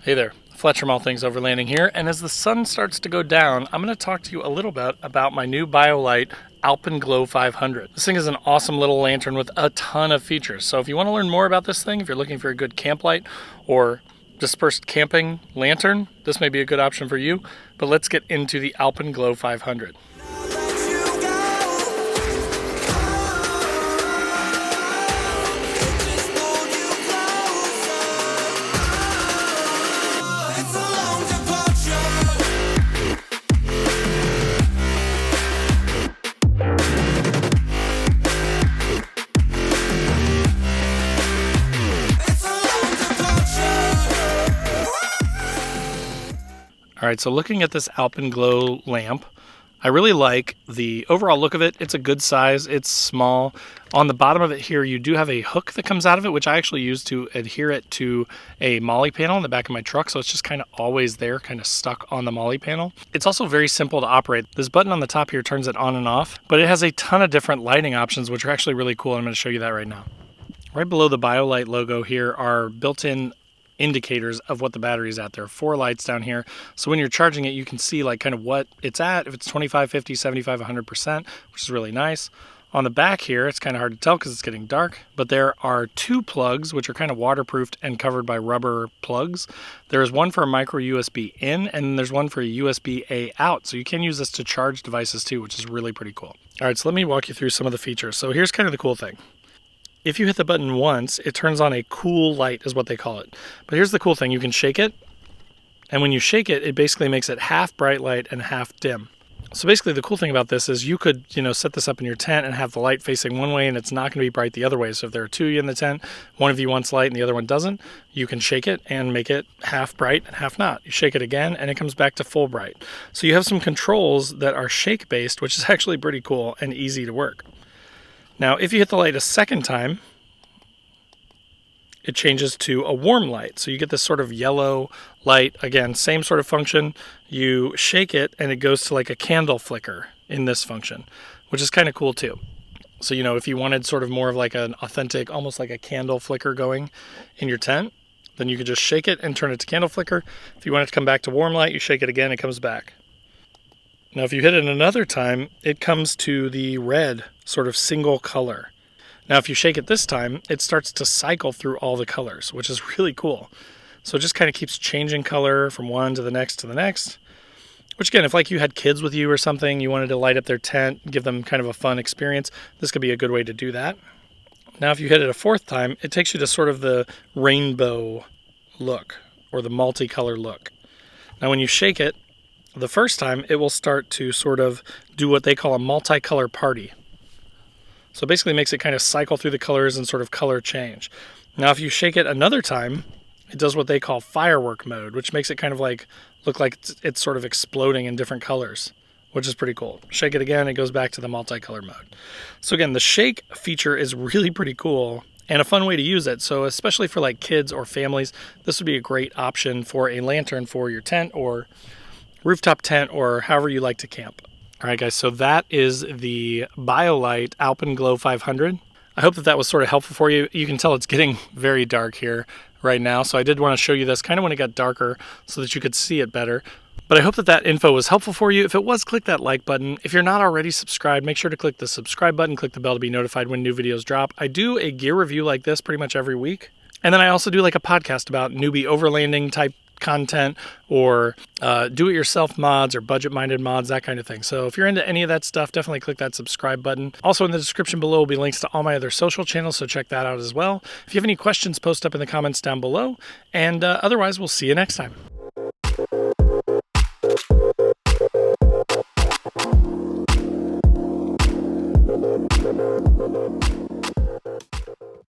Hey there, Fletcher from All Things Overlanding here, and as the sun starts to go down, I'm going to talk to you a little bit about my new Biolite AlpenGlow 500. This thing is an awesome little lantern with a ton of features, so if you want to learn more about this thing, if you're looking for a good camp light or dispersed camping lantern, this may be a good option for you, but let's get into the AlpenGlow 500. All right, so looking at this AlpenGlow lamp, I really like the overall look of it. It's a good size, it's small. On the bottom of it here, you do have a hook that comes out of it, which I actually use to adhere it to a molly panel in the back of my truck, so it's just kind of always there, kind of stuck on the molly panel. It's also very simple to operate. This button on the top here turns it on and off, but it has a ton of different lighting options, which are actually really cool, and I'm going to show you that right now. Right below the Biolite logo here are built-in indicators of what the battery is at. There are 4 lights down here, so when you're charging it you can see like kind of what it's at, if it's 25, 50, 75, 100%, which is really nice. On the back here it's kind of hard to tell because it's getting dark, but there are 2 plugs which are kind of waterproofed and covered by rubber plugs. There is one for a micro USB in, and there's one for a USB-A out, so you can use this to charge devices too, which is really pretty cool. All right, so let me walk you through some of the features. So here's kind of the cool thing. If you hit the button once, it turns on a cool light is what they call it. But here's the cool thing, you can shake it, and when you shake it, it basically makes it half bright light and half dim. So basically the cool thing about this is you could, set this up in your tent and have the light facing one way and it's not going to be bright the other way. So if there are 2 of you in the tent, one of you wants light and the other one doesn't, you can shake it and make it half bright and half not. You shake it again and it comes back to full bright. So you have some controls that are shake based, which is actually pretty cool and easy to work. Now, if you hit the light a second time, it changes to a warm light. So you get this sort of yellow light. Again, same sort of function. You shake it and it goes to like a candle flicker in this function, which is kind of cool too. So, if you wanted sort of more of like an authentic, almost like a candle flicker going in your tent, then you could just shake it and turn it to candle flicker. If you want it to come back to warm light, you shake it again, it comes back. Now, if you hit it another time, it comes to the red sort of single color. Now, if you shake it this time, it starts to cycle through all the colors, which is really cool. So it just kind of keeps changing color from one to the next, which again, if like you had kids with you or something, you wanted to light up their tent, give them kind of a fun experience, this could be a good way to do that. Now, if you hit it a 4th time, it takes you to sort of the rainbow look or the multicolor look. Now, when you shake it, the first time, it will start to sort of do what they call a multicolor party. So it basically makes it kind of cycle through the colors and sort of color change. Now, if you shake it another time, it does what they call firework mode, which makes it kind of like look like it's sort of exploding in different colors, which is pretty cool. Shake it again, it goes back to the multicolor mode. So again, the shake feature is really pretty cool and a fun way to use it. So especially for like kids or families, this would be a great option for a lantern for your tent or rooftop tent or however you like to camp. All right, guys, so that is the Biolite AlpenGlow 500. I hope that was sort of helpful for you. You can tell it's getting very dark here right now, so I did want to show you this kind of when it got darker so that you could see it better. But I hope that info was helpful for you. If it was, click that like button. If you're not already subscribed, make sure to click the subscribe button, click the bell to be notified when new videos drop. I do a gear review like this pretty much every week. And then I also do like a podcast about newbie overlanding type content or do-it-yourself mods or budget-minded mods, that kind of thing. So if you're into any of that stuff, definitely click that subscribe button. Also in the description below will be links to all my other social channels, so check that out as well. If you have any questions, post up in the comments down below. And otherwise, we'll see you next time.